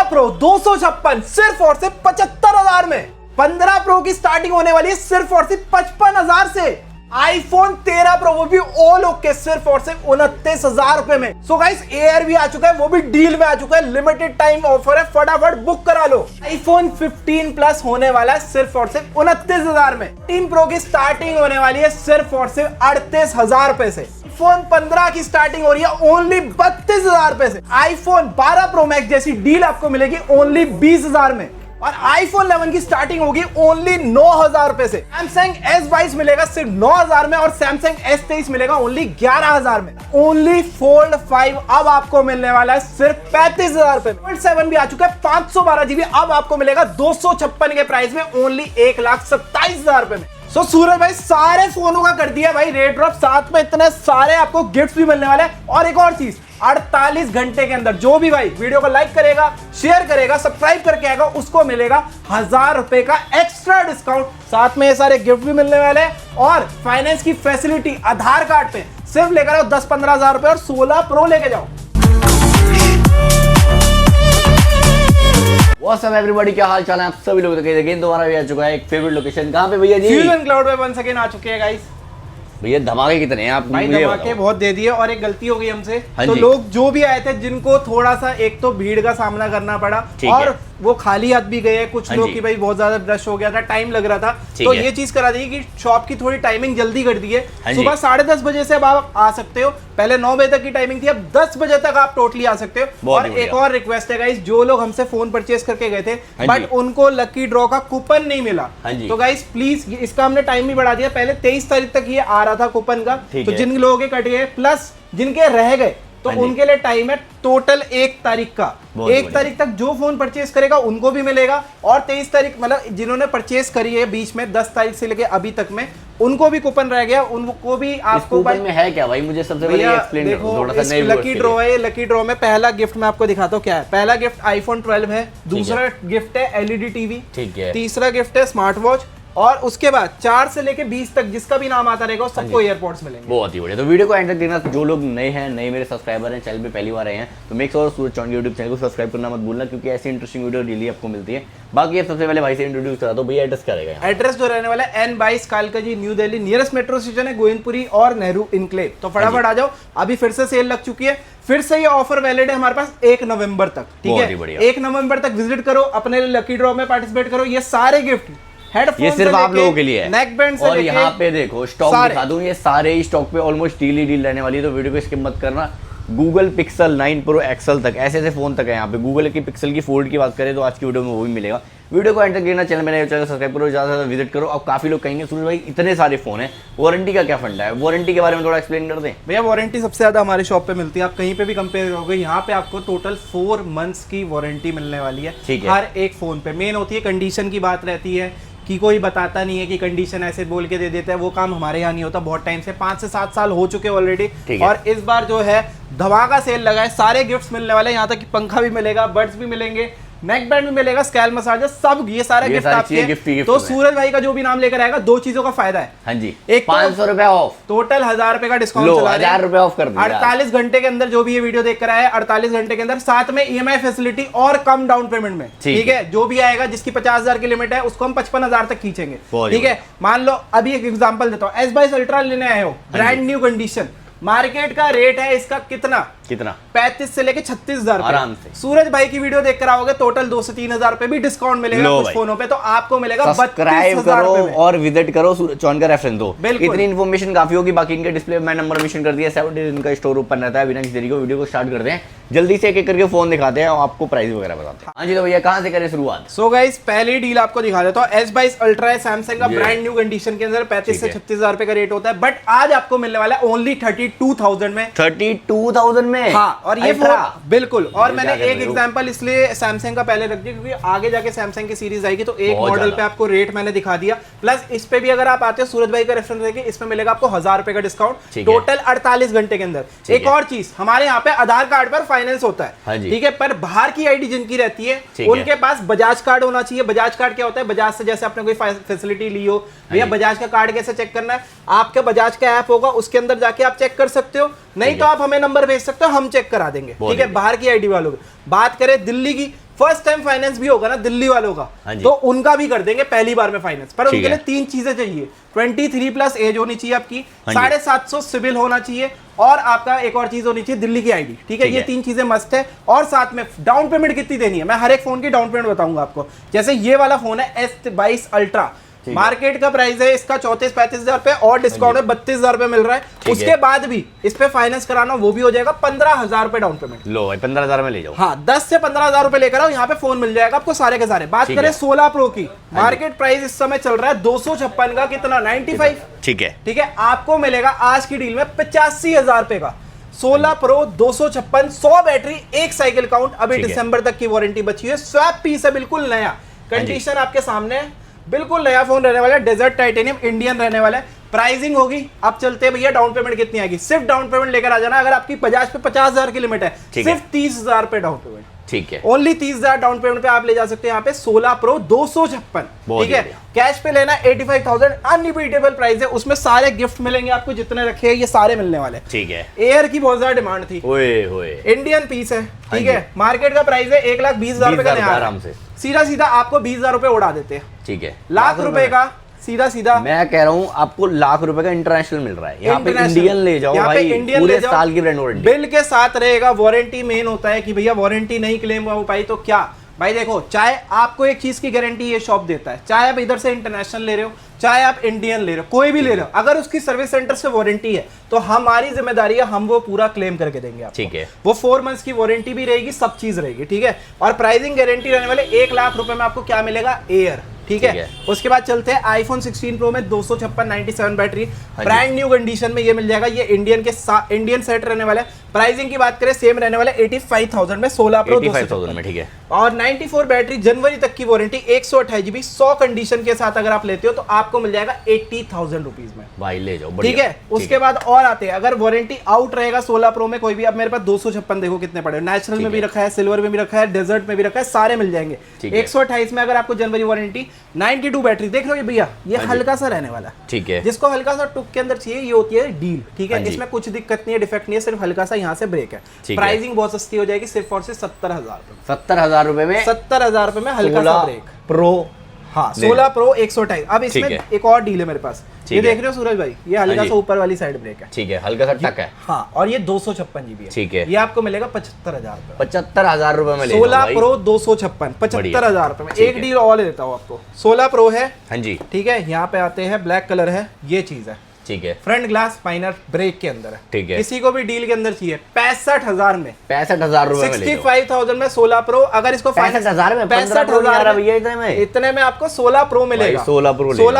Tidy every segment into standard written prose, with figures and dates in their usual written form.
Pro 256 सिर्फ और सिर्फ 75,000 में। 15 प्रो की स्टार्टिंग होने वाली है सिर्फ और सिर्फ 55,000 से। आईफोन 13 प्रो वो भी ऑल ओके सिर्फ और सिर्फ 29,000 रुपए में। सो गाइस एयर भी आ चुका है, वो भी डील में आ चुका है, लिमिटेड टाइम ऑफर है, फटाफट बुक करा लो। आईफोन 15 प्लस होने वाला है सिर्फ और सिर्फ 29,000 में। 13 प्रो की स्टार्टिंग होने वाली है सिर्फ और सिर्फ 38,000 रुपए से। आईफोन 15 की स्टार्टिंग हो रही है ओनली 32,000 रुपए से। आईफोन 12 प्रो मैक्स जैसी डील आपको मिलेगी ओनली 20,000 में। और आईफोन 11 की स्टार्टिंग होगी ओनली 9,000 रुपए से। सैमसंग S22 मिलेगा सिर्फ 9,000 में और सैमसंग S23 मिलेगा ओनली 11,000 में। ओनली फोल्ड 5 अब आपको मिलने वाला है सिर्फ 35,000 रुपए में। फोल्ड 7 भी आ चुका है 512 GB अब आपको मिलेगा 256 के प्राइस में ओनली 1,27,000 रुपए में। सो सूरज भाई सारे फोनों का कर दिया भाई रेट ड्रॉप, साथ में इतने सारे आपको गिफ्ट भी मिलने वाले हैं। और एक और चीज 48 घंटे के अंदर जो भी भाई वीडियो को लाइक करेगा, शेयर करेगा, सब्सक्राइब करके आएगा उसको मिलेगा 1,000 रुपए का एक्स्ट्रा डिस्काउंट। साथ में ये सारे गिफ्ट भी मिलने वाले हैं और फाइनेंस की फैसिलिटी आधार कार्ड पे सिर्फ लेकर आओ 10-15,000 रुपए और 16 प्रो लेके जाओ। What's up everybody, क्या हाल चाल है आप सभी लोग। अगेन दोबारा भी आ चुका है एक फेवरेट लोकेशन। कहाँ पे भैया जी? फ्यूजन क्लाउड पे वंस अगेन आ चुके हैं गाइस। भैया धमाके कितने हैं आप? भाई धमाके बहुत दे दिए और एक गलती हो गई हमसे। हाँ तो जी। लोग जो भी आए थे जिनको थोड़ा सा एक तो भीड़ का सामना करना पड़ा और वो खाली हाथ भी गए कुछ लोग कि भाई बहुत ज्यादा रश हो गया था, टाइम लग रहा था, तो ये चीज करा दी कि शॉप की थोड़ी टाइमिंग जल्दी कर दी है। सुबह 10:30 बजे से अब आप आ सकते हो, पहले 9 बजे तक की टाइमिंग थी, अब 10 बजे तक आप टोटली आ सकते हो। और एक और रिक्वेस्ट है गाइस, जो लोग हमसे फोन परचेस करके गए थे बट उनको लकी ड्रॉ का कूपन नहीं मिला, तो गाइस प्लीज इसका हमने टाइम भी बढ़ा दिया। पहले 23 तारीख तक ये आ रहा था कूपन का, तो जिन लोगों के कट गए प्लस जिनके रह गए तो उनके लिए टाइम है टोटल 1 तारीख का। 1 तारीख तक जो फोन परचेस करेगा उनको भी मिलेगा और 23 तारीख मतलब जिन्होंने परचेस करी है बीच में 10 तारीख से लेके अभी तक में उनको भी कूपन रह गया, उनको भी आपको कूपन में है क्या भाई? मुझे सबसे पहले एक्सप्लेन करो थोड़ा सा। लकी ड्रॉ है, लकी ड्रॉ में पहला गिफ्ट मैं आपको दिखाता हूँ क्या है। पहला गिफ्ट आईफोन 12 है, दूसरा गिफ्ट है LED टीवी, ठीक है, तीसरा गिफ्ट है स्मार्ट वॉच और उसके बाद 4 से लेके 20 तक जिसका भी नाम आता रहेगा सबको एयरपोर्ट्स मिलेंगे। बहुत ही बढ़िया। तो वीडियो को एंड तक देखना। जो लोग नए हैं, नए मेरे सब्सक्राइबर हैं, चैनल पे पहली बार आए हैं, तो मेक श्योर सूरज चौंडी यूट्यूब चैनल को सब्सक्राइब करना मत भूलना क्योंकि ऐसी इंटरेस्टिंग वीडियो डेली आपको मिलती है। बाकी सबसे पहले भाई से इंट्रोड्यूस करा दो भैया, एड्रेस क्या रहेगा? एड्रेस जो रहने वाला है N22 Kalkaji new Delhi, nearest metro station है गोविंदपुरी और नेहरू इनक्लेव। तो फटाफट आ जाओ, अभी फिर से सेल लग चुकी है, फिर से ये ऑफर वैलिड है हमारे पास 1 नवंबर तक, ठीक है। 1 नवंबर तक विजिट करो, अपने लकी ड्रॉ में पार्टिसिपेट करो। ये सारे गिफ्ट हेडफोन ये सिर्फ आप लोगों के लिए है, नेक बैंड से और यहाँ पे देखो स्टॉक दिखा दूं, ये सारे ही स्टॉक पे ऑलमोस्ट डील ही डील रहने वाली है, तो वीडियो को स्किप मत करना। गूगल पिक्सल 9 प्रो एक्सल तक ऐसे फोन तक है यहाँ पे। गूगल की पिक्सल की फोल्ड की बात करें तो आज की वीडियो में वो भी मिलेगा। वीडियो को एंड तक देखना, चैनल में चैनल सब्सक्राइब करो, ज़्यादा से ज़्यादा विजिट करो। अब काफी लोग कहेंगे सूरज भाई इतने सारे फोन है, वारंटी का क्या फंडा है? वारंटी के बारे में थोड़ा एक्सप्लेन कर दें भैया। वारंटी सबसे ज्यादा हमारे शॉप पे मिलती है, आप कहीं पे भी कंपेयर करोगे यहाँ पे आपको टोटल 4 मंथ्स की वारंटी मिलने वाली है हर एक फोन पे। मेन होती है कंडीशन की बात रहती है कि कोई बताता नहीं है कि कंडीशन ऐसे बोल के दे देता है, वो काम हमारे यहाँ नहीं होता। बहुत टाइम से 5 से 7 साल हो चुके ऑलरेडी। और इस बार जो है धमाका सेल लगा है, सारे गिफ्ट्स मिलने वाले हैं। यहाँ तक कि पंखा भी मिलेगा, बड्स भी मिलेंगे, नेक बैंड भी मिलेगा, स्कैल्प मसाजर, सब ये सारे गिफ्ट आपके। तो सूरज भाई का जो भी नाम लेकर आएगा 2 चीजों का फायदा है। हाँ जी, एक 500 रुपए ऑफ, टोटल 1,000 रुपए का डिस्काउंट चला रहे हैं। 1,000 रुपए ऑफ कर दिया 48 घंटे के अंदर जो भी ये वीडियो देख कर आया है 48 घंटे के अंदर, साथ में EMI फैसिलिटी और कम डाउन पेमेंट में, ठीक है। जो भी आएगा जिसकी 50,000 की लिमिट है उसको हम 55,000 तक खींचेंगे, ठीक है। मान लो अभी एक एग्जांपल देता हूँ, S22 अल्ट्रा लेने आए हो, ब्रांड न्यू कंडीशन, मार्केट का रेट है इसका कितना 35 से लेके 36,000 आराम से। सूरज भाई की वीडियो देखकर आओगे टोटल 2 से 3,000 रुपए भी डिस्काउंट मिलेगा कुछ फोनों पे, तो आपको मिलेगा 32,000 करो और विजिट करो सूरज चौन का रेफरेंस दो। इतनी इन्फॉर्मेशन काफी होगी। बाकी इनके डिस्प्ले में नंबर मेंशन कर दिया, 7 डेज इनका स्टोर ओपन रहता है। बिना किसी देरी को वीडियो को स्टार्ट करते हैं, जल्दी से एक एक करके फोन दिखाते हैं और आपको प्राइस वगैरह बताते हैं। हाँ जी, तो भैया कहां से करें शुरुआत? सो गाइस पहली डील आपको दिखा देता हूं। S22 अल्ट्रा है, सैमसंग का ब्रांड न्यू कंडीशन के अंदर 35 से 36,000 रुपए का रेट होता है, बट आज आपको मिलने वाला है ओनली 32,000 में। 32,000 में? हाँ, और ये बिल्कुल। और मैंने एक एग्जांपल इसलिए सैमसंग का पहले रख दिया क्योंकि आगे जाके सैमसंग की सीरीज आएगी, तो एक मॉडल पे आपको रेट मैंने दिखा दिया। प्लस इस पे भी अगर आप आते हो सूरज भाई का रेफरेंस देखिए, इसमें मिलेगा आपको 1,000 रुपए का डिस्काउंट टोटल 48 घंटे के अंदर। एक और चीज, हमारे यहाँ पे आधार कार्ड पर फाइनेंस होता है, ठीक है, पर बाहर की आईडी जिनकी रहती है उनके पास बजाज कार्ड होना चाहिए। बजाज कार्ड क्या होता है? बजाज से जैसे आपने कोई फैसिलिटी ली हो, भैया बजाज का कार्ड कैसे चेक करना है? आपके बजाज का ऐप होगा, उसके अंदर जाके आप चेक कर सकते हो, नहीं तो आप हमें नंबर भेज सकते हो, हम चेक करा देंगे, ठीक है, बाहर की आईडी वालों की। बात करें दिल्ली की, फर्स्ट टाइम फाइनेंस भी होगा ना दिल्ली वालों का, तो उनका भी कर देंगे पहली बार में फाइनेंस। पर उनके लिए 3 चीजें चाहिए, 23+ एज होनी चाहिए आपकी, 750 सिविल होना चाहिए, और आपका एक और चीज होनी चाहिए दिल्ली की आईडी। ठीक है, ये 3 चीजें मस्ट है। और साथ में डाउन पेमेंट कितनी देनी है, मैं हर एक फोन की डाउन पेमेंट बताऊंगा आपको। जैसे ये वाला फोन है S22 अल्ट्रा, मार्केट का प्राइस है इसका 34-35 हजार रुपए, और डिस्काउंट में 32,000 रुपए मिल रहा है। उसके बाद भी इस पे फाइनेंस कराना वो भी हो जाएगा 15,000 रुपए डाउन पेमेंट। लो भाई 15,000 में ले जाओ। हाँ, 10 से 15,000 रुपए लेकर आओ, यहाँ पे फोन मिल जाएगा आपको सारे के सारे। बात करें 16 प्रो की, मार्केट प्राइस इस समय चल रहा है 256 का, कितना 95। ठीक है, ठीक है, आपको मिलेगा आज की डील में 85,000 रुपए का 16 प्रो 256, 100 बैटरी, 1 साइकिल काउंट, अभी दिसंबर तक की वारंटी बची है। स्वैप पीस है, बिल्कुल नया कंडीशन आपके सामने है, बिल्कुल नया फोन रहने वाला है, डेजर्ट टाइटेनियम इंडियन रहने वाला है। प्राइसिंग होगी, अब चलते हैं भैया डाउन पेमेंट कितनी आएगी। सिर्फ डाउन पेमेंट लेकर आ जाना, अगर आपकी 50 पे 50,000 की लिमिट है, सिर्फ 30,000 पे डाउन पेमेंट। ठीक है, ओनली 30,000 डाउन पेमेंट पे आप ले जा सकते हैं यहाँ पे 16 प्रो 256। ठीक है, कैश पे लेना 85,000, अनरिपीटेबल प्राइस है, उसमें सारे गिफ्ट मिलेंगे आपको, जितने रखे हैं ये सारे मिलने वाले। ठीक है, एयर की बहुत ज्यादा डिमांड थी, इंडियन पीस है। ठीक है, मार्केट का प्राइस है 1,20,000 रुपए का, आराम से सीधा सीधा आपको 20,000 रुपए उड़ा देते हैं। ठीक है, लाख रुपए का सीधा सीधा मैं कह रहा हूँ आपको लाख रुपए का इंटरनेशनल मिल रहा है। यहाँ पे इंडियन ले जाओ भाई, पूरे साल की ब्रांड वारंटी बिल के साथ रहेगा। वारंटी मेन होता है कि भैया वारंटी नहीं क्लेम हो पाई तो क्या भाई, देखो चाहे आपको एक चीज की गारंटी ये शॉप देता है, चाहे आप इधर से इंटरनेशनल ले रहे हो, चाहे आप इंडियन ले रहे हो, कोई भी ले रहे हो, अगर उसकी सर्विस सेंटर से वारंटी है तो हमारी जिम्मेदारी है, हम वो पूरा क्लेम करके देंगे आपको। ठीक है, वो 4 मंथ्स की वारंटी भी रहेगी, सब चीज रहेगी। ठीक है, और प्राइसिंग गारंटी रहने वाले 1 लाख रुपए में आपको क्या मिलेगा, एयर। ठीक है, उसके बाद चलते हैं आईफोन 16 प्रो में 256 97 बैटरी, ब्रांड न्यू कंडीशन में ये मिल जाएगा। ये इंडियन सेट रहने वाला है। प्राइसिंग की बात करें सेम रहने वाला है 85,000 में 16 प्रो 85,000 में। ठीक है, और 94 बैटरी, जनवरी तक की वारंटी, 128 GB 100 कंडीशन के साथ अगर आप लेते हो तो आपको मिल जाएगा 80,000 रुपीज में। भाई ले जाओ, ठीक है, उसके बाद और आते हैं, अगर वारंटी आउट रहेगा 16 प्रो में कोई भी, अब मेरे पास 256 देखो कितने पड़े, नेचुरल में भी रखा है, सिल्वर में भी रखा है, डेजर्ट में भी रखा है, सारे मिल जाएंगे। 128 में अगर आपको जनवरी वारंटी, 92 बैटरी, देख लो भैया ये हल्का सा रहने वाला। ठीक है, जिसको हल्का सा टुक के अंदर चाहिए, ये होती है डील। ठीक है, इसमें कुछ दिक्कत नहीं है, डिफेक्ट नहीं है, सिर्फ हल्का सा यहाँ से ब्रेक है। प्राइसिंग बहुत सस्ती हो जाएगी, सिर्फ और सिर्फ 70,000 रुपए। 70,000 रुपए में 70,000 रुपए में हल्का सा ब्रेक प्रो। हाँ, 16 प्रो 128। अब इसमें एक और डील है मेरे पास, ये देख रहे हो सूरज भाई, ये हल्का सा ऊपर वाली साइड ब्रेक है। ठीक है, हल्का सा टक है। हाँ, और ये 256 GB है। ठीक है, ये आपको मिलेगा 75,000 रुपए। 75,000 रुपए में 16 प्रो 256, 75,000 रुपए में। एक डील और देता हूँ आपको, 16 प्रो है। हाँ जी, ठीक है, यहाँ पे आते हैं, ब्लैक कलर है, ये चीज है। ठीक है, फ्रंट ग्लास माइनर ब्रेक के अंदर है। ठीक है, किसी को भी डील के अंदर चाहिए 65,000 में, 65,000 रुपए में 65,000 में 16 प्रो। अगर इसको 65,000 में 65,000 भैया इतने में आपको 16 प्रो मिलेगा। 16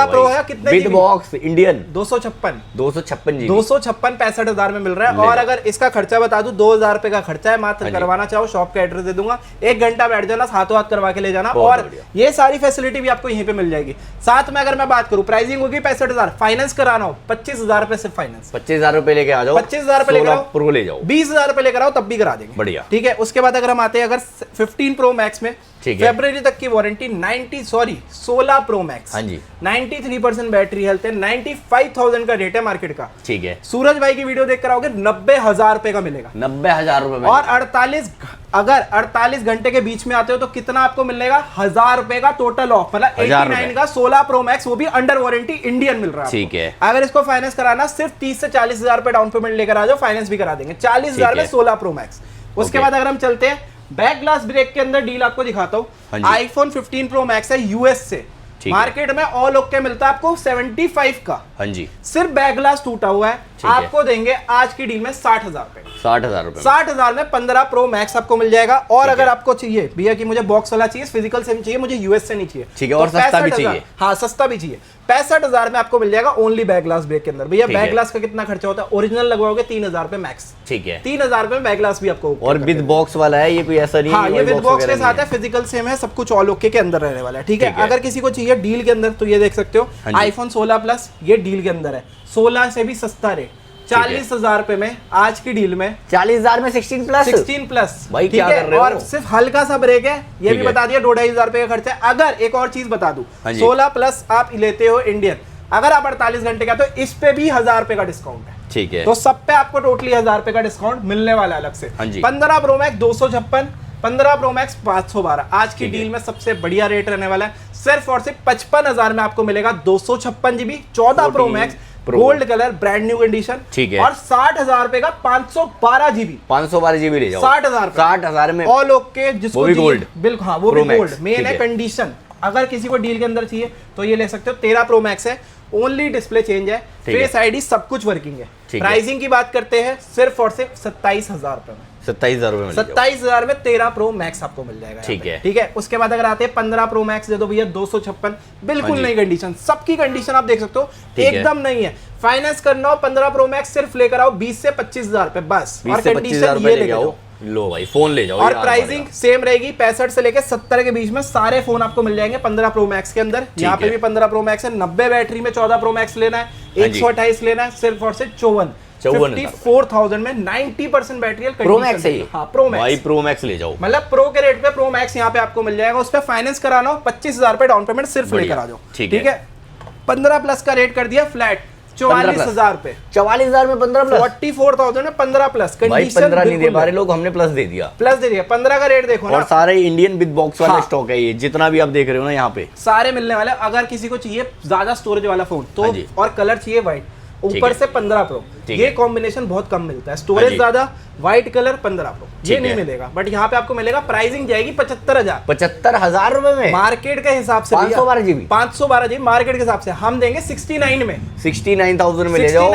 प्रो है कितने विद बॉक्स इंडियन 256 256 65,000 में मिल रहा है। और अगर इसका खर्चा बता दूं, 2,000 रुपए का खर्चा है मात्र। करवाना चाहो शॉप का एड्रेस दे दूंगा, 1 घंटा बैठ जाना, हाथों हाथ करवा के ले जाना, और ये सारी फैसिलिटी भी आपको यहीं पे मिल जाएगी। साथ में अगर मैं बात करूं, प्राइसिंग होगी 65,000, फाइनेंस कराना हो 25,000 रुपए सिर्फ फाइनेंस। 25,000 रुपए लेके आ जाओ, 25,000 रुपए लेकर आओ, प्रो ले जाओ, 20,000 रुपए लेकर आओ, तब भी करा देंगे। बढ़िया। ठीक है, उसके बाद अगर हम आते हैं, अगर 15 प्रो मैक्स में फरवरी तक की वारंटी, 16 प्रो मैक्स, हाँ जी, 93% बैटरी हेल्थ है, 95,000 का रेट है मार्केट का। ठीक है, सूरज भाई की वीडियो देख कर आओगे 90,000 रुपए का मिलेगा। 90,000 रुपए में। और 48 घंटे के बीच में आते हो तो कितना आपको मिलेगा, 1,000 रुपए का टोटल ऑफ, मतलब 89 का 16 प्रो मैक्स, वो भी अंडर वारंटी इंडियन मिल रहा है। ठीक है, अगर इसको फाइनेंस कराना, सिर्फ 30 से 40,000 रुपए डाउन पेमेंट लेकर आ जाओ, फाइनेंस भी करा देंगे 40,000 में 16 प्रो मैक्स। उसके बाद अगर हम चलते हैं, बैक ग्लास ब्रेक के अंदर डील आपको दिखाता हूं। आईफोन 15 प्रो मैक्स है यूएस से, मार्केट में ऑल ओके मिलता है आपको 75 का। हाँ जी, सिर्फ बैक ग्लास टूटा हुआ है, आपको देंगे आज की डील में 60,000 रुपए। 60,000 रुपए, 60,000 में 15 प्रो मैक्स आपको मिल जाएगा। और अगर आपको चाहिए भैया कि मुझे बॉक्स वाला चाहिए, फिजिकल सेम चाहिए, मुझे यूएस से नहीं चाहिए, ठीक है, और सस्ता भी चाहिए। हाँ, सस्ता भी चाहिए, 65,000 में आपको मिल जाएगा ओनली बैक ग्लास ब्रेक के अंदर। भैया बैक ग्लास का कितना खर्चा होता है, ओरिजिनल लगवाओगे 3,000 रुपए मैक्स। ठीक है, 3,000 रुपए में बैक ग्लास भी आपको, और विद बॉक्स वाला है, ये कोई ऐसा नहीं है। हाँ, ये विद बॉक्स के साथ है, फिजिकल सेम है, सब कुछ ऑल ओके के अंदर रहने वाला है। ठीक है, अगर किसी को चाहिए डील के अंदर तो ये देख सकते हो, आईफोन 16 प्लस, ये डील के अंदर है, 16 से भी सस्ता रेट, 40,000 रुपए में आज की डील में। 40,000 में 16 प्लस भाई, क्या कर रहे हो? और सिर्फ हल्का सा ब्रेक है, ये भी बता दिया, 2,500 रुपए का खर्चा है। अगर एक और चीज बता दूं, 16 प्लस आप लेते हो इंडियन, अगर आप 48 घंटे का, तो इस पे भी 1,000 रुपए का डिस्काउंट है। ठीक है, तो सब पे आपको टोटली 1,000 रुपए का डिस्काउंट मिलने वाला है अलग से। 15 प्रो मैक्स 256, 15 प्रो मैक्स 512 आज की डील में सबसे बढ़िया रेट रहने वाला है। सिर्फ और सिर्फ 55,000 में आपको मिलेगा 256 GB 14 pro max gold colour brand new condition, ठीक है। और 60,000 रुपए का 512 GB 512 GB ले जाओ 60,000 60,000 में ऑल ओके, जिसको वो भी गोल्ड, बिल्कुल हाँ वो भी Pro Max, गोल्ड मेन ठीक है है। कंडीशन। अगर किसी को डील के अंदर चाहिए तो ये ले सकते हो। 13 प्रो मैक्स है, ओनली डिस्प्ले चेंज है, फेस आईडी सब कुछ वर्किंग है। प्राइसिंग की बात करते हैं सिर्फ और सिर्फ 27,000 रुपए में 27,000 रुपए में 27,000 में 13 प्रो मैक्स आपको मिल जाएगा। ठीक है, ठीक है। उसके बाद अगर आते हैं 15 प्रो मैक्स दे दो भैया 256, बिल्कुल नई कंडीशन, सबकी कंडीशन आप देख सकते हो एकदम नहीं है। फाइनेंस करना हो 15 प्रो मैक्स सिर्फ लेकर आओ 20 से 25,000 रुपए बस, और कंडीशन ये लेके जाओ। लो भाई फोन ले जाओ, और प्राइसिंग सेम रहेगी 65 से लेकर 70 के बीच में सारे फोन आपको मिल जाएंगे 15 प्रो मैक्स के अंदर। यहाँ पे भी 15 प्रो मैक्स है, 90 बैटरी में 14 प्रो मैक्स लेना है, 128 लेना है, सिर्फ और सिर्फ 54,000 में 90% बैटरी प्रो मैक्स है। हाँ प्रो मैक्स, भाई प्रो मैक्स ले जाओ, मतलब प्रो के रेट पे प्रो मैक्स यहाँ पे आपको मिल जाएगा। उस पर फाइनेंस कराना हो 25,000 रुपए डाउन पेमेंट सिर्फ लेकर आ जाओ। ठीक है। 15 प्लस का रेट कर दिया फ्लैट 44,000 रुपए 44,000 में 15 प्लस 44,000 में 15 प्लस भाई 15 नहीं दे पा रहे लोग, हमने प्लस दे दिया, प्लस दे दिया। 15 का रेट देखो ना, और सारे इंडियन विद बॉक्स वाला स्टॉक है ये, जितना भी आप देख रहे हो ना यहाँ पे सारे मिलने वाले। अगर किसी को चाहिए ज्यादा स्टोरेज वाला फोन तो और कलर चाहिए व्हाइट, ऊपर से 15 प्रो, ये कॉम्बिनेशन बहुत कम मिलता है। स्टोरेज ज्यादा, व्हाइट कलर 15 प्रो, ये नहीं मिलेगा। बट यहाँ पे आपको मिलेगा, प्राइसिंग जाएगी 75,000 75,000 रुपए में मार्केट के हिसाब से 512 GB 512 GB मार्केट के हिसाब से हम देंगे 69 में 69,000 में ले जाओ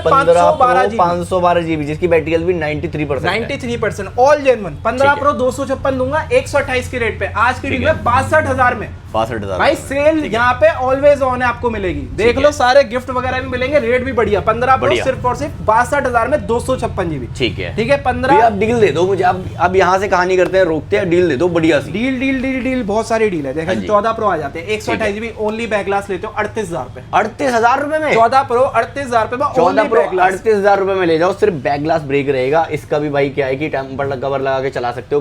512 GB जिसकी बैटरी हेल्थ भी 93% ऑल जेन्युइन। 15 प्रो 256 दूंगा 128 के रेट पे आज की डील में 62,000 में 62,000 भाई। सेल यहाँ पे ऑलवेज ऑन है, आपको मिलेगी। देख लो सारे गिफ्ट वगैरह भी मिलेंगे, रेट भी बढ़िया। 15 प्रो सिर्फ और सिर्फ 62,000 में 256 GB। ठीक है, ठीक है। 15 आप डील दे दो मुझे, अब यहाँ से कहानी करते हैं, रोकते हैं, डील दे दो बढ़िया सी। डील डील डील डील बहुत सारी डील है। देखा 14 प्रो आ जाते हैं 128 GB ओनली बैक ग्लास लेते हो 38,000 रुपए 38,000 रुपए में 14 प्रो 38,000 रुपए में 14 प्रो 38,000 रुपए में ले जाओ। सिर्फ बैक ग्लास ब्रेक रहेगा, इसका भी भाई क्या है कि टेम्पर कवर लगा के चला सकते हो,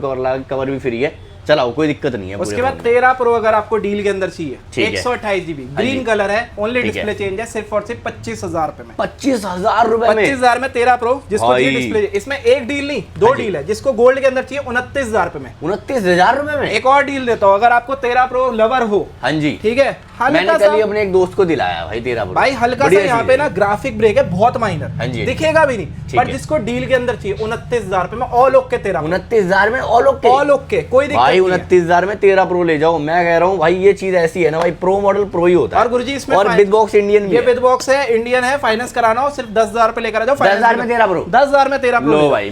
कवर भी फ्री है, चलाओ कोई दिक्कत नहीं है। उसके बाद 13 प्रो अगर आपको डील के अंदर चाहिए 128 GB ग्रीन कलर है, ओनली डिस्प्ले चेंज है, सिर्फ और सिर्फ 25,000 रुपए में 25,000 रुपए में 25,000 में 13 प्रो जिसको डिस्प्ले। इसमें एक डील नहीं दो डील है। जिसको गोल्ड के अंदर चाहिए 29,000 रुपए में 29,000 रुपए में एक और डील देता हूँ। अगर आपको 13 प्रो लवर हो, हाँ जी ठीक है, मैंने कल अपने एक दोस्त को दिलाया भाई 13 प्रो भाई हल्का सा यहाँ पे ना ग्राफिक ब्रेक है बहुत माइनर, हाँ जी दिखेगा भी नहीं, पर जिसको डील के अंदर चाहिए 29,000 रुपए में ऑल ओके 13 29,000 में ऑल ओके कोई दिक्कत भाई 29,000 में 13 प्रो ले जाओ। मैं कह रहा हूँ भाई ये चीज ऐसी है ना भाई, प्रो मॉडल प्रो ही होता है। और गुरुजी इसमें और विद बॉक्स इंडियन भी, ये विद बॉक्स है, इंडियन है, फाइनेंस कराना हो सिर्फ 10,000 रुपए लेकर आ जाओ। 10,000 में 13 प्रो 10,000 में 13 प्रो लो भाई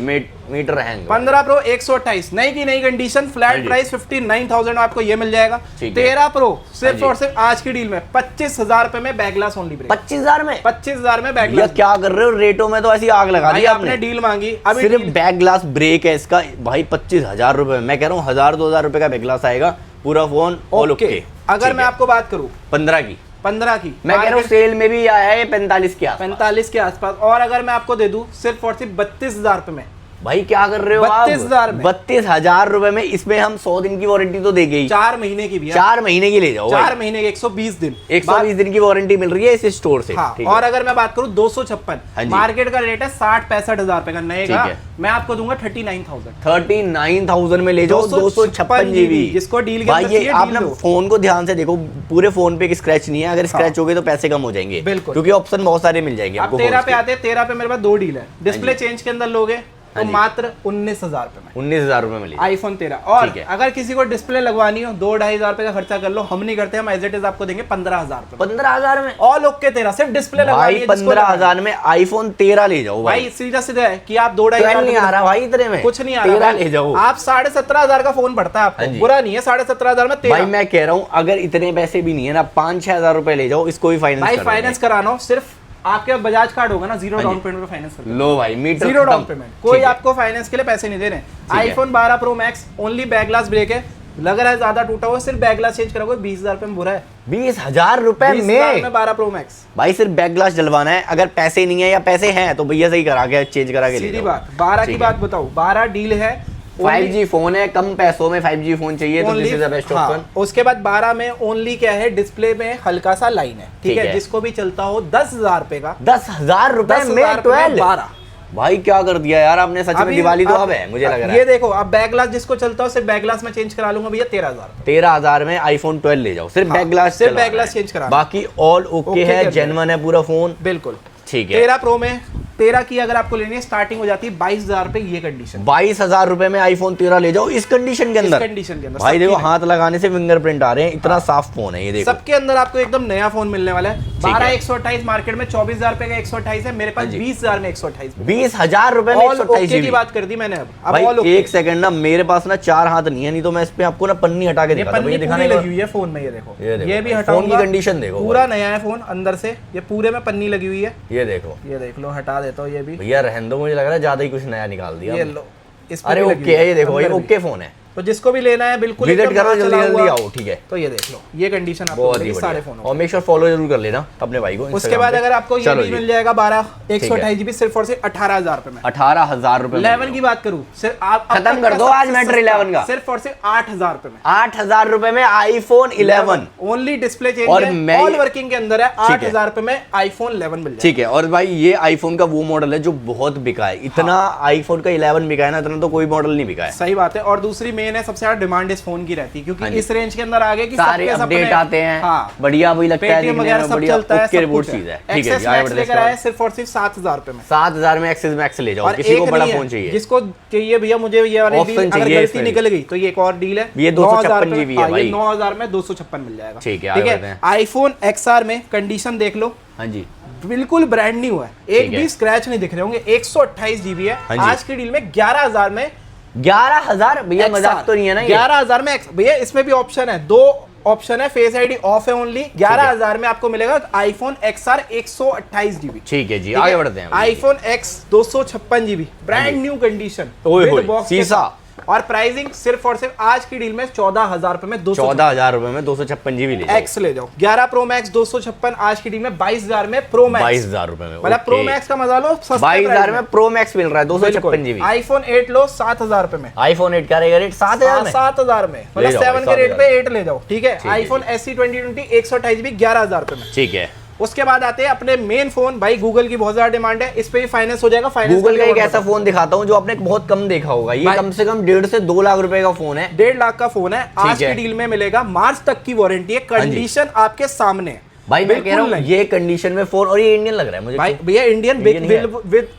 मीटर हैंग। 15 प्रो 128 नई की नई कंडीशन, फ्लैट प्राइस 59,000 आपको ये मिल जाएगा। 13 प्रो सिर्फ और सिर्फ आज की डील में 25,000 रुपए में बैक ग्लास ओनली ब्रेक 25,000 में 25,000 में बैक ग्लास। क्या कर रहे हो, रेटों में तो ऐसी आग लगा दी आपने डील मांगी। अभी सिर्फ बैक ग्लास ब्रेक है इसका भाई 25,000 रुपए। मैं कह रहा हूँ 1,000-2,000 रुपए का बैक ग्लास आएगा, पूरा फोन ऑल ओके। अगर मैं आपको बात करूँ 15 की मैं कह रहा हूँ सेल में भी आया है 45 के आसपास। और अगर मैं आपको दे दूं सिर्फ और सिर्फ 32,000 रुपए में, भाई क्या कर रहे हो 32,000 रुपए में। इसमें हम 100 दिन की वारंटी तो देंगे ही, 4 महीने की भी, 4 महीने की ले जाओ, 4 महीने की 120 दिन 120 दिन की वारंटी मिल रही है इस स्टोर से। हाँ, और अगर मैं बात करूं 256 मार्केट का रेट है 60-65,000 रुपए का नए का, मैं आपको दूंगा 39,000 में ले जाओ 256 GB जिसको डील के अंदर चाहिए। आप ना फोन को ध्यान से देखो, पूरे फोन पे स्क्रैच नहीं है, अगर स्क्रैच हो गए तो पैसे कम हो जाएंगे, बिल्कुल, क्योंकि ऑप्शन बहुत सारे मिल जाएंगे आपको। 13 पे आते हैं, 13 पे मेरे पास 2 डील है। डिस्प्ले चेंज के अंदर लोगे तो मात्र 19,000 रुपए में 19,000 रुपए में आईफोन 13। और अगर किसी को डिस्प्ले लगवानी हो 2-2,500 रुपए का खर्चा कर लो, हम नहीं करते, हम एज इट इज आपको देंगे 15,000 रुपए 15,000 में ऑल ओके 13 सिर्फ डिस्प्ले लगवानी है। 15,000 में आईफोन 13 ले जाओ भाई। सीधा सीधा है कि आप 2-2,500 नहीं आ रहा भाई, इतने में कुछ नहीं आ रहा, ले जाओ आप 17,500 का फोन पड़ता है आपको, बुरा नहीं है 17,500 में 13। भाई मैं कह रहा हूँ अगर इतने पैसे भी नहीं है ना, 5-6,000 रुपए ले जाओ, इसको भी फाइनेंस कराना हो सिर्फ आपके बजाज कार्ड होगा ना, 0 डाउन पेमेंट पे फाइनेंस कर लो भाई, मीटर 0 डाउन पेमेंट, कोई आपको फाइनेंस के लिए पैसे नहीं दे रहे। IPhone 12 pro max only back glass break है, लग रहा है ज्यादा टूटा हुआ, सिर्फ बैक ग्लास चेंज कराओगे 20,000 रुपए में बुरा है। 20,000 रुपए में 12 प्रो मैक्स भाई सिर्फ बैक ग्लास डलवाना है। अगर पैसे नहीं है या पैसे हैं तो भैया सही करा के चेंज करा के ले जाओ। सीधी बात 12 की बात बताओ, 12 डील है, 5G फोन है, कम पैसों में 5G फोन चाहिए तो this is the best option. उसके बाद 12 में ओनली क्या है, डिस्प्ले में हल्का सा लाइन है, ठीक है, जिसको भी चलता हो 10,000 रुपए का, 10,000 रुपए में 12 भाई क्या कर दिया यार आपने, सच में दिवाली तो अब है मुझे लग रहा है। ये देखो आप बैक ग्लास जिसको चलता हो सिर्फ बैक ग्लास में चेंज करा लूंगा भैया 13,000। 13,000 में आईफोन 12 ले जाओ, सिर्फ बैक ग्लास, सिर्फ बैक ग्लास चेंज करा, बाकी ऑल ओके है, जेन्युइन है पूरा फोन। बिल्कुल ठीक है। 13 प्रो में 13 की अगर आपको लेनी है स्टार्टिंग हो जाती है 22,000 रुपए, ये कंडीशन 22,000 रुपए में आईफोन 13 ले जाओ इस कंडीशन के अंदर। भाई देखो हाथ लगाने से फिंगरप्रिंट आ रहे हैं, इतना साफ फोन है ये देखो। सबके अंदर आपको एकदम नया फोन मिलने वाला है। 12,128 मार्केट में 24,000 रुपए का 128 है, मेरे पास 20,000 में 128। 20,000 रुपए में 128 की बात कर दी मैंने। अब भाई एक सेकंड ना, मेरे पास ना 4 हाथ नहीं है, नहीं तो मैं इस पे आपको ना पन्नी हटा के दिखाता हूं। ये दिखाने लगी हुई है फोन में, ये देखो ये भी फोन की कंडीशन देखो, पूरा नया है फोन अंदर से, ये पूरे में पन्नी लगी हुई है। ये देखो, ये देख लो, हटा देता हूँ ये भी भैया, रहने दो, मुझे लग रहा है ज्यादा ही कुछ नया निकाल दिया। ये लो, इस पे अरे ओके है, ये देखो भाई ओके फोन है, तो जिसको भी लेना है बिल्कुल विजिट करो, जल्दी जल्दी आओ। ठीक है, तो ये देख लो, ये कंडीशन आपको मिलेगी सारे फोनों और मेक श्योर फॉलो जरूर कर लेना अपने भाई को। उसके बाद अगर आपको ये भी मिल जाएगा 128 GB सिर्फ और सिर्फ 18,000 रुपए में। 18,000 रुपए। 11 की बात करूं, सिर्फ आप खत्म कर दो आज मैटर 11 का, सिर्फ और सिर्फ 8,000 रुपए में। 8,000 रुपए में आईफोन 11 ओनली डिस्प्ले चेंज और है, ऑल वर्किंग के अंदर है। 8,000 रुपए में आईफोन 11 मिल जाएगा। ठीक है, और भाई ये आईफोन का वो मॉडल है जो बहुत बिका है, इतना आईफोन का 11 बिका है ना, इतना तो कोई मॉडल नहीं बिका है। सही बात है। और दूसरी मेन है, सबसे ज्यादा डिमांड इस फोन की रहती है क्योंकि इस रेंज के अंदर आ गए कि सारे अपडेट आते हैं। बढ़िया भी लगता है, वगैरह सब चलता है, सब कुछ चीज है। ठीक है, एक्सेस लेकर आए सिर्फ और सिर्फ 7,000 रुपए में। 7,000 में एक्सेस मैक्स ले जाओ, किसी को बड़ा फोन चाहिए, जिसको चाहिए भैया मुझे ये वाली डील, अगर गलती निकल गई तो ये एक और डील है, ये 256 जीबी है भाई, 9,000 में 256 मिल जाएगा। ठीक है, आईफोन XR में कंडीशन देख लो। हाँ जी, बिल्कुल ब्रांड न्यू है, एक भी स्क्रैच नहीं दिख रहे होंगे। 128 GB है आज की डील में 11,000 में। 11,000 भैया, मजाक तो नहीं है ना? 11,000 में भैया, इसमें भी ऑप्शन है, 2 ऑप्शन है, फेस आईडी ऑफ है ओनली। 11,000 में आपको मिलेगा आईफोन XR 128 GB। ठीक है जी, आगे बढ़ते हैं। IPhone X 256 GB brand new condition, शीशा, और प्राइसिंग सिर्फ और सिर्फ आज की डील में 14,000 रुपए में 14,000 रुपए में 256 GB एक्स ले जाओ। 11 प्रो मैक्स 256 आज की डील में 22,000 में प्रो मैक्स, 22,000 रुपए में, मतलब प्रो मैक्स का मजा लो, 22,000 में प्रो मैक्स मिल रहा है 256 GB। आईफोन 8 लो 7,000 रुपए में। आईफोन 8 का रेट 7,000 में, 7,000 में, मतलब 7 के रेट पे 8 ले जाओ। ठीक है, आईफोन SE 2020 128 GB 11,000 रुपए में। ठीक है, उसके बाद आते हैं अपने मेन फोन। भाई गूगल की बहुत ज्यादा डिमांड है, इस पे भी फाइनेंस हो जाएगा। फाइनेंस गूगल का एक ऐसा फोन दिखाता हूँ जो आपने बहुत कम देखा होगा, ये कम से कम 1.5 से 2 लाख रुपए का फोन है। 1.5 लाख का फोन है, आज की डील में मिलेगा। मार्च तक की वारंटी है, कंडीशन आपके सामने। भाई मैं कह रहा हूँ ये कंडीशन में फोन, और ये इंडियन लग रहा है मुझे। भाई भैया इंडियन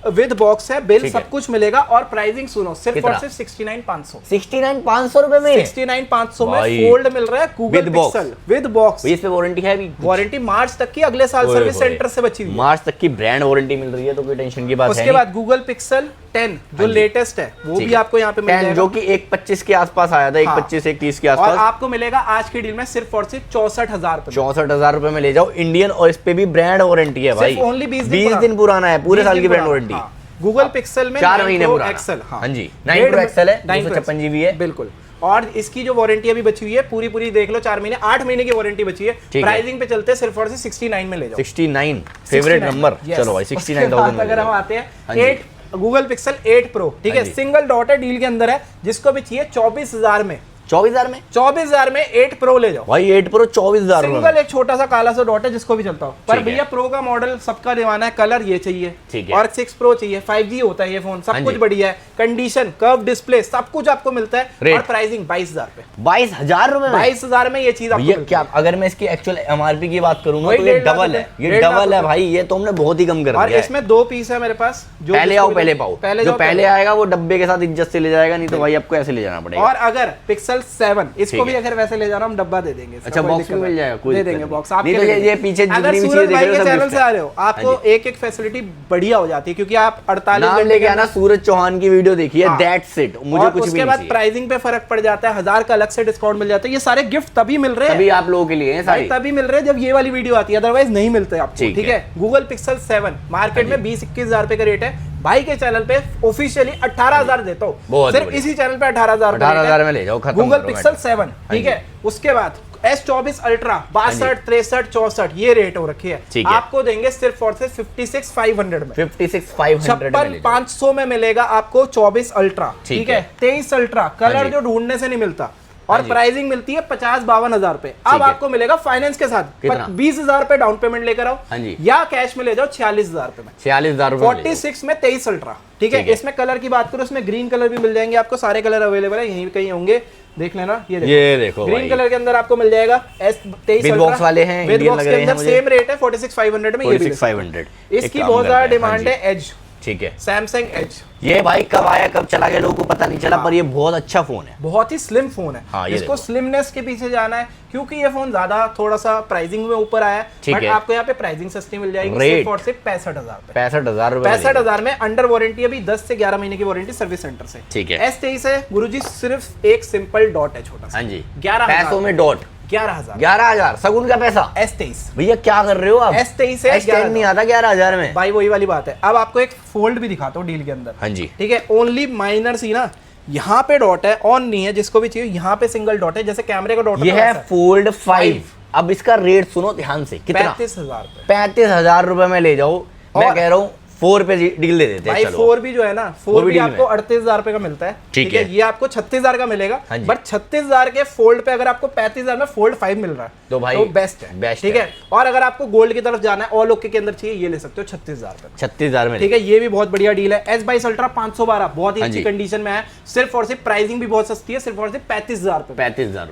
विद बॉक्स है, बिल सब कुछ मिलेगा। और प्राइसिंग सुनो, सिर्फ और सिर्फ 69,500। 69,500 रुपए में, 69,500 में फोल्ड मिल रहा है गूगल पिक्सल विद बॉक्स। इस पे वारंटी है भी, वारंटी मार्च तक की, अगले साल सर्विस सेंटर से बची हुई, मार्च तक की ब्रांड वारंटी मिल रही है, तो कोई टेंशन की बात है। उसके बाद गूगल पिक्सल 10 जो लेटेस्ट है वो भी आपको यहाँ पे मिल जाएगा, जो कि 1.25 के आसपास आया था, 1.25 1.30 के आसपास, और आपको मिलेगा आज की डील में सिर्फ और सिर्फ 64,000 रुपए में ले जाओ इंडियन। और इस पे भी ब्रांड वारंटी है भाई, ओनली 20 दिन पुराना है, पूरे साल की ब्रांड वारंटी। गूगल पिक्सल में 4 महीने पुराना एक्सेल, हाँ जी, 9 Pro एक्सेल है, 256 GB है बिल्कुल। और इसकी जो वारंटी अभी बची हुई है पूरी देख लो, 4 महीने 8 महीने की वारंटी बची है। प्राइसिंग पे चलते हैं सिर्फ और सिर्फ 69 में ले जाओ। 69 फेवरेट नंबर, चलो भाई 69,000 अगर हम आते हैं 8 गूगल पिक्सल 8 प्रो, ठीक है, सिंगल डॉट है, डील के अंदर है, जिसको भी चाहिए 24,000 में, 24,000 में 8 प्रो ले जाओ भाई। 8 प्रो 24,000 सिंगल, एक छोटा सा काला सा डॉट है जिसको भी चलता हो। पर भैया प्रो का मॉडल सबका दीवाना है, कलर ये चाहिए, ठीक है, और 6 प्रो चाहिए, 5G होता है ये फोन, सब कुछ बढ़िया है, कंडीशन, कर्व डिस्प्ले, सब कुछ आपको मिलता है। और प्राइसिंग 22,000 पे, 22,000 रुपए, 22,000 में ये चीज आपको क्या। अगर मैं इसकी एक्चुअल MRP की बात करूंगा तो ये डबल है, ये डबल है भाई, ये तो हमने बहुत ही कम कर दिया है। और इसमें 2 पीस है मेरे पास, जो पहले आओ पहले पाओ, जो पहले आएगा वो डब्बे के साथ इज्जत से ले जाएगा, नहीं तो भाई आपको ऐसे ले जाना पड़ेगा। और अगर पिक्सल 7 इसको भी अगर वैसे ले जाना, हम डब्बा दे देंगे। अच्छा, बॉक्स में मिल जाएगा, कोई दे देंगे बॉक्स आपके लिए। ये पीछे अगर सूरज भाई के चैनल से आ रहे हो, आपको एक फैसिलिटी बढ़िया हो जाती है, क्योंकि आप 48 घंटे लेके आना, सूरज चौहान की वीडियो देखिए, दैट्स इट, मुझे कुछ भी नहीं। उसके बाद प्राइसिंग पे फर्क पड़ जाता है, 1000 का अलग से डिस्काउंट मिल जाता है। ये सारे गिफ्ट तभी मिल रहे हैं, तभी आप लोगों के लिए सारी तभी मिल रहे हैं जब ये वाली वीडियो आती है, अदरवाइज नहीं मिलते आपको। ठीक है, गूगल पिक्सल 7 मार्केट में 20-21,000 रुपए का रेट है, भाई के चैनल पे ऑफिशियली 18,000 देता हूँ, सिर्फ इसी चैनल पे 18,000 में ले जाओ, गूगल पिक्सल 7। ठीक है, उसके बाद S24 अल्ट्रा 62, 63, 64 ये रेट हो रखी है, आपको देंगे सिर्फ और सिर्फ 56,500 में, 56,500 में मिलेगा आपको 24 अल्ट्रा। ठीक है, 23 अल्ट्रा कलर जो ढूंढने से नहीं मिलता, और प्राइसिंग मिलती है 50-52 हजार रुपए। अब आपको मिलेगा फाइनेंस के साथ 20,000 रुपए डाउन पेमेंट लेकर आओ, या कैश में ले जाओ 46,000 रुपए में। 46,000 46 में 23 अल्ट्रा, ठीक है। इसमें कलर की बात करो, इसमें ग्रीन कलर भी मिल जाएंगे आपको, सारे कलर अवेलेबल है, यहीं कहीं होंगे, देख लेना। ये देखो ग्रीन कलर के अंदर आपको मिल जाएगा S23 बॉक्स वाले हैं, विद बॉक्स के अंदर सेम रेट है 46,500 में। ये भी 46,500 इसकी बहुत ज्यादा डिमांड है। एज, ठीक है, सैमसंग एज, ये भाई कब आया कब चला गया लोगों को पता नहीं चला, पर ये बहुत अच्छा फोन है, बहुत ही स्लिम फोन है। हाँ, इसको स्लिमनेस के पीछे जाना है, क्योंकि ये फोन ज्यादा थोड़ा सा प्राइसिंग में ऊपर आया है, बट आपको यहाँ पे प्राइसिंग सस्ती मिल जाएगी सिर्फ और सिर्फ 65,000 रुपए। 65,000 में अंडर वारंटी, अभी 10 से 11 महीने की वारंटी सर्विस सेंटर से, ठीक है। S23 है गुरुजी, सिर्फ एक सिंपल डॉट है छोटा सा, 11,000 में डॉट, 11,000 सगुन का पैसा। S23 भैया क्या कर रहे हो आप? S23 है, S10 नहीं आता 11,000 में भाई, वही वाली बात है। अब आपको एक फोल्ड भी दिखाता हूँ डील के अंदर, हाँ जी, ठीक है। ओनली माइनर सी ना, यहाँ पे डॉट है, ऑन नहीं है, जिसको भी चाहिए यहाँ पे सिंगल डॉट है, जैसे कैमरे का डॉट। ये है फोल्ड 5। अब इसका रेट सुनो ध्यान से, कितना? 35,000 रुपए में ले जाओ। मैं कह रहा हूँ 4 पे डील दे देते हैं। 4 भी जो है ना, 4 भी आपको 38,000 रुपए का मिलता है, ठीक है। ये आपको 36,000 का मिलेगा, बट 36,000 के फोल्ड पे अगर आपको 35,000 में फोल्ड 5 मिल रहा है तो भाई बेस्ट है, ठीक है। और अगर आपको गोल्ड की तरफ जाना है, ऑल ओके के अंदर चाहिए, ये ले सकते हो 36,000 रुपए, 36,000 में, ठीक है। ये भी बहुत बढ़िया डील है। S22 अल्ट्रा 512 बहुत ही अच्छी कंडीशन में है, सिर्फ और सिर्फ प्राइसिंग भी बहुत सस्ती है, सिर्फ और सिर्फ 35,000 रुपए,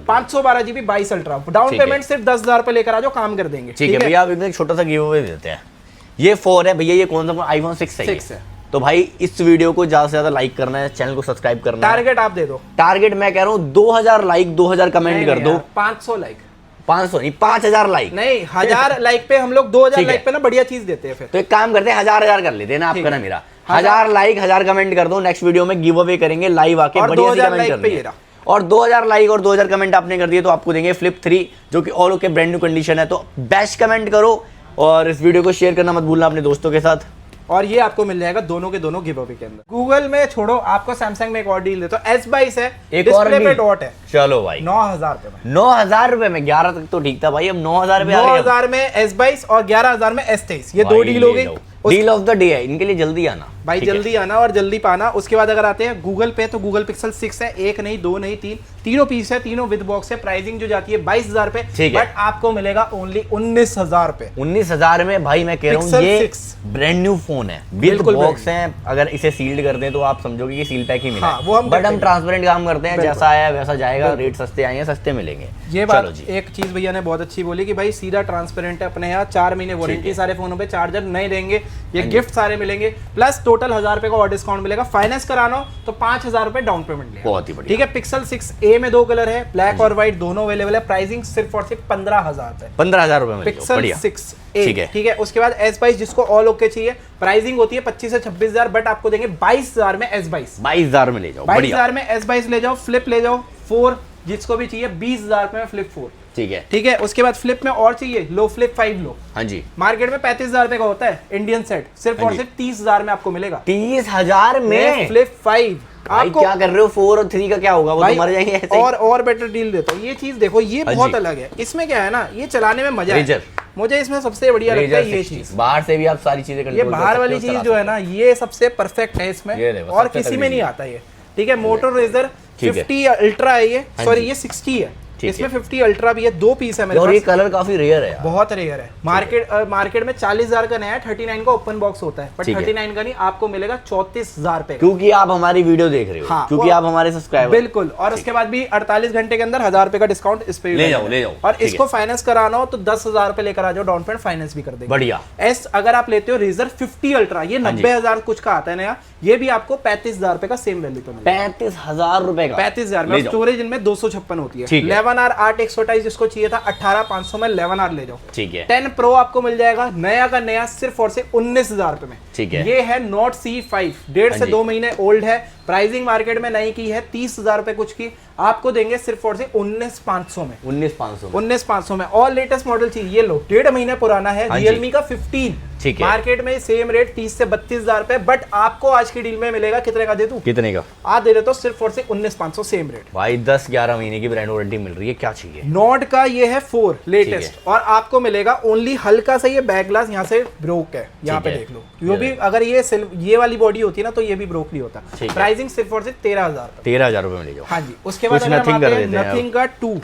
512 GB 22 अल्ट्रा। डाउन पेमेंट सिर्फ 10,000 रुपए लेकर आ जाओ, काम कर देंगे, ठीक है भैया। आप एक छोटा सा गिव अवे देते हैं। ये 4 है भैया, ये कौन सा iPhone 6 है। तो भाई इस वीडियो को ज्यादा से ज्यादा लाइक करना है, चैनल को सब्सक्राइब करना है। टारगेट आप दे दो, टारगेट मैं कह रहा हूँ 2,000 लाइक, 2,000 कमेंट कर दो। 500 लाइक, 500 नहीं, 5,000 लाइक नहीं, 1,000 लाइक पे हम लोग 2,000 लाइक पे ना बढ़िया चीज देते हैं। फिर तो एक काम करते हैं, 1,000 कर लेते हैं ना, आपका ना मेरा 1,000 लाइक, 1,000 कमेंट कर दो। नेक्स्ट वीडियो में गिव अवे करेंगे लाइव आके, बढ़िया सी कमेंट करनी है। और 2,000 लाइक और 2,000 कमेंट आपने कर दिए तो आपको देंगे फ्लिप 3, जो कि all okay brand new condition है। तो बेस्ट कमेंट करो और इस वीडियो को शेयर करना मत भूलना अपने दोस्तों के साथ। और ये आपको मिल जाएगा दोनों के दोनों गिव अवे के अंदर। गूगल में छोड़ो, आपको सैमसंग में एक और डील देता हूं। S22 है, एक और डिस्प्ले पे डॉट है, चलो भाई 9,000 रुपए में। 9,000 रुपए में, 11 तक तो ठीक था भाई, अब 9,000 रुपए 9,000 में S22 और 11,000 में S23, ये दो डील हो गई। डील ऑफ द डे है, इनके लिए जल्दी आना भाई, जल्दी आना और जल्दी पाना। उसके बाद अगर आते हैं गूगल पे, तो गूगल पिक्सल 6 है, एक नहीं, दो नहीं, तीनों पीस है, तीनों विद बॉक्स है। प्राइसिंग जो जाती है 22,000 पे, बट आपको मिलेगा ओनली 19,000 पे। 19,000 में भाई मैं कह रहा हूँ ये ब्रांड न्यू फोन है, विद बॉक्स है। अगर इसे सील्ड कर दें तो आप समझोगे कि सील पैक ही मिला है, बट हम ट्रांसपेरेंट काम करते हैं, जैसा आया वैसा जाएगा। रेट सस्ते आए हैं, सस्ते मिलेंगे। ये बात एक चीज भैया ने बहुत अच्छी बोली कि भाई सीधा ट्रांसपेरेंट है अपने यहाँ। 4 महीने वारंटी सारे फोनों पे, चार्जर नहीं देंगे, ये गिफ्ट सारे मिलेंगे, प्लस टोटल 1,000 रुपए का और डिस्काउंट मिलेगा। फाइनेंस कराना हो तो 5,000 रुपए डाउन पेमेंट लेगा, बहुत ही बढ़िया, ठीक है। पिक्सल 6a में 2 कलर है, ब्लैक और व्हाइट दोनों अवेलेबल है। प्राइसिंग सिर्फ और सिर्फ 15,000 रुपए, 15,000 रुपए में पिक्सल 6a, ठीक है। उसके बाद S22 जिसको ऑल ओके चाहिए, प्राइसिंग होती है 25 से 26,000, बट आपको देंगे 22,000 में S22, 22,000 में ले जाओ, 22,000 में S22 ले जाओ। फ्लिप ले जाओ 4, जिसको भी चाहिए 20,000 रुपए में फ्लिप 4, ठीक है, ठीक है। उसके बाद फ्लिप में और चाहिए, लो फ्लिप 5 लो, हाँ जी। मार्केट में 35,000 रुपए का होता है इंडियन सेट, सिर्फ और सिर्फ 30,000 में आपको मिलेगा। 30,000 में फ्लिप 5। आपको क्या कर रहे हो? 4 और 3 का क्या होगा? वो तो मर जाएंगे ऐसे। और बेटर डील देता हूँ। ये चीज देखो, ये बहुत अलग है। इसमें क्या है ना, ये चलाने में मजा है। मुझे इसमें सबसे बढ़िया लगता है ये चीज। बाहर से भी आप सारी चीजें कंट्रोल, ये बाहर वाली चीज जो है ना, ये सबसे परफेक्ट है इसमें, और किसी में नहीं आता ये, ठीक है। मोटो रेजर 50 अल्ट्रा है ये, सॉरी ये 60 है, इसमें 50 अल्ट्रा भी है। 2 पीस है मेरे पास, और ये कलर काफी रेयर है, बहुत रेयर है। मार्केट में 40,000 का नया है, 39 का ओपन बॉक्स होता है, बट 39 का नहीं, आपको मिलेगा 34,000 पे, क्योंकि आप हमारी वीडियो देख रहे हो। हाँ, क्योंकि आप हमारे सब्सक्राइबर, बिल्कुल। और उसके बाद भी 48 घंटे के अंदर 1,000 रुपए का डिस्काउंट इस पे ले जाओ। और इसको फाइनेंस कराना हो तो 10,000 रुपए लेकर आ जाओ, डाउन पेमेंट फाइनेंस भी कर देंगे, बढ़िया। अगर आप लेते हो रेजर 50 अल्ट्रा, ये 90,000 कुछ का आता है नया, ये भी आपको 35,000 रुपए का सेम वैल्यू पे मिलेगा। 35,000 रुपए का, 35,000 में। स्टोरेज इनमें 256 होती है। 11R 8/128 जिसको चाहिए था, 18,500 में 11R ले जाओ, ठीक है। 10 Pro आपको मिल जाएगा नया का नया, सिर्फ और सिर्फ 19,000 रुपए में, ठीक है। ये है नोट C5, 1.5 से 2 महीने ओल्ड है। प्राइसिंग मार्केट में नई की है 30,000 रुपए कुछ की, आपको देंगे सिर्फ और सिर्फ 19,500 में, 19,500 में। और लेटेस्ट मॉडल चाहिए, ये लो 1.5 महीना पुराना है, Realme का 15, ठीक है। मार्केट में सेम रेट 30 से 32,000 रुपए, बट आपको आज की डील में मिलेगा कितने का दे दूं? कितने का? आज दे देता हूं सिर्फ और सिर्फ 19,500 सेम रेट। भाई 10-11 महीने की ब्रांड वारंटी मिल रही है, क्या चाहिए। नोट का ये है 4 लेटेस्ट, और आपको मिलेगा ओनली हल्का सा ये बैक ग्लास यहाँ से ब्रोक है, यहाँ पे देख लो। यो भी अगर ये वाली बॉडी होती है ना, तो ये भी ब्रोक नहीं होता। प्राइसिंग सिर्फ और सिर्फ 13,000 रुपए में ले जाओ। हाँ जी। उसके उसके बाद कुछ अगर हम nothing आते कर हैं देते हैं नथिंग का 2,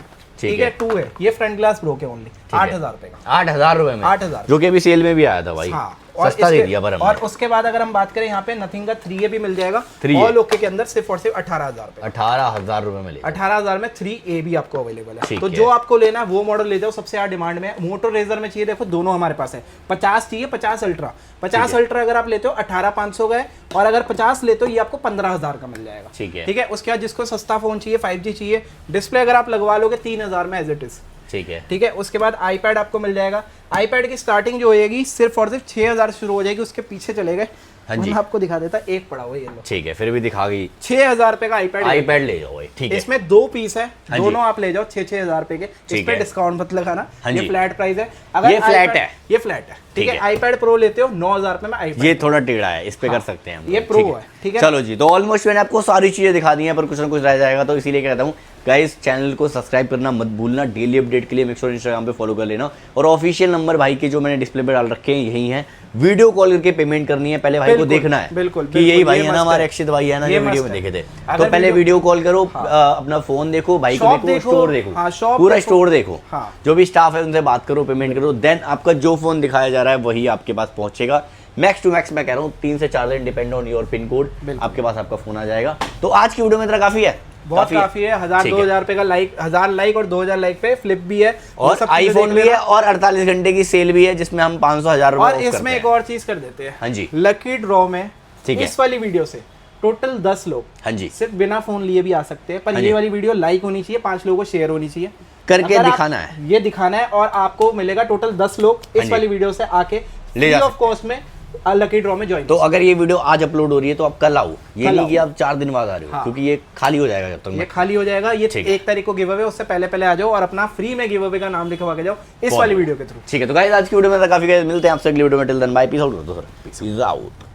ठीक है 2 है, ये फ्रंट ग्लास प्रो के ओनली 8,000 रुपए का, 8,000 रुपए में, 8,000 जो कि अभी सेल में भी आया था भाई। हाँ, सस्ता दे दिया पर हमने। और उसके बाद अगर हम बात करें यहाँ पे नथिंग का 3A भी मिल जाएगा, 3A ऑल ओके के अंदर सिर्फ और सिर्फ 18,000 रुपए, 18,000 रुपए में ले 18,000 में 3A भी आपको अवेलेबल है। ठीक तो है। जो आपको लेना है वो मॉडल ले जाओ, सबसे ज्यादा डिमांड में है। मोटो रेजर में चाहिए, देखो दोनों हमारे पास है, 50 चाहिए, 50 अल्ट्रा, 50 अल्ट्रा अगर आप लेते हो 18,500 का है, और अगर 50 लेते हो ये आपको 15,000 का मिल जाएगा। ठीक है। ठीक है, उसके बाद जिसको सस्ता फोन चाहिए, 5G चाहिए, डिस्प्ले अगर आप लगवा लोगे 3,000 में एज इट इज। ठीक है। ठीक है, उसके बाद आईपैड आपको मिल जाएगा। आईपैड की स्टार्टिंग जो होएगी सिर्फ और सिर्फ 6,000 शुरू हो जाएगी, उसके पीछे चले गए। हाँ जी। मैं आपको दिखा देता, एक पड़ा हुआ ये लो, ठीक है, फिर भी दिखा गई। 6,000 रुपए का आईपैड ले जाओ भाई। ठीक है, इसमें 2 पीस है, हाँ जी। दोनों आप ले जाओ 6,000 रुपए के, इस ठीक पे है। डिस्काउंट मत लगाना, हाँ ये जी। फ्लैट प्राइस है। अगर ये फ्लैट iPad- है। ये फ्लैट है, ठीक है। है। आईपैड प्रो लेते हो 9,000 रुपए में आईपैड, ये थोड़ा टेढ़ा है, इस पे कर सकते हैं हम ये लोग। Pro है, ठीक है। चलो जी, तो ऑलमोस्ट मैंने आपको सारी चीजें दिखा दी हैं, पर कुछ ना कुछ रह जाएगा, तो इसीलिए कहता हूँ गाइस, चैनल को सब्सक्राइब करना मत भूलना। डेली अपडेट के लिए मेक श्योर इंस्टाग्राम पे फॉलो कर लेना, और ऑफिशियल नंबर भाई के जो मैंने डिस्प्ले पे डाल रखे हैं यही है। वीडियो कॉल करके पेमेंट करनी है, पहले भाई को बिल्कुल, देखना है बिल्कुल, कि यही बिल्कुल, भाई ये है ना, मस्त हमारे है। अक्षित भाई है ना, ये जो वीडियो मस्त में है। देखे थे। अगर तो पहले वीडियो कॉल करो, अपना फोन देखो, भाई को शॉप देखो, देखो, स्टोर देखो, हाँ, शॉप पूरा देखो। स्टोर देखो, हाँ। जो भी स्टाफ है उनसे बात करो, पेमेंट करो, देन आपका जो फोन दिखाया जा रहा है वही आपके पास पहुंचेगा। मैक्स टू मैक्स मैं कह रहा हूँ 3 से 4 दिन, depend on your pin code, आपके पास आपका फोन आ जाएगा। तो आज की वीडियो में इतना काफी है, बहुत काफी है। 1,000-2,000 रुपए का लाइक, 1000 लाइक और 2,000 लाइक पे फ्लिप भी है, वो और सब चीजें आईफोन देख भी लेना। है, और 48 घंटे की सेल भी है, जिसमें हम 500,000 रुपए और ऑफ करते इसमें हैं। एक और चीज कर देते हैं, हाँ जी। लकी ड्रॉ में ठीक है। इस वाली वीडियो से टोटल 10 लोग, हाँ जी, सिर्फ बिना फोन लिए भी आ सकते हैं, पर हाँ ये जी। वाली वीडियो लाइक होनी चाहिए, 5 लोगों को शेयर होनी चाहिए, करके अगर आप दिखाना है। ये दिखाना है, और आपको मिलेगा टोटल 10 लोग हाँ इस जी। वाली वीडियो से आके ले जा फ्री ऑफ सकते कॉस्ट में लकी ड्रॉ में ज्वाइन। तो अगर ये वीडियो आज अपलोड हो रही है तो आप कल आओ, ये कल नहीं आओ। कि आप 4 दिन बाद आ रहे हो, हाँ। क्योंकि ये खाली हो जाएगा जब तक ये मैं। खाली हो जाएगा, ये ठीक है। 1 तारीख को गिव अवे, उससे पहले पहले आ जाओ और अपना फ्री में गिव अवे का नाम लिखवा के जाओ इस वाली वीडियो के थ्रू। ठीक है, तो गाइस आज की वीडियो में तो काफी गाइस, मिलते हैं आपसे अगली वीडियो में। Till then bye, peace out. Peace out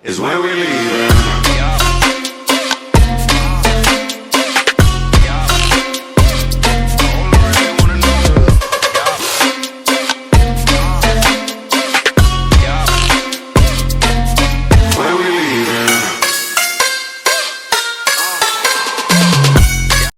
is where we leave.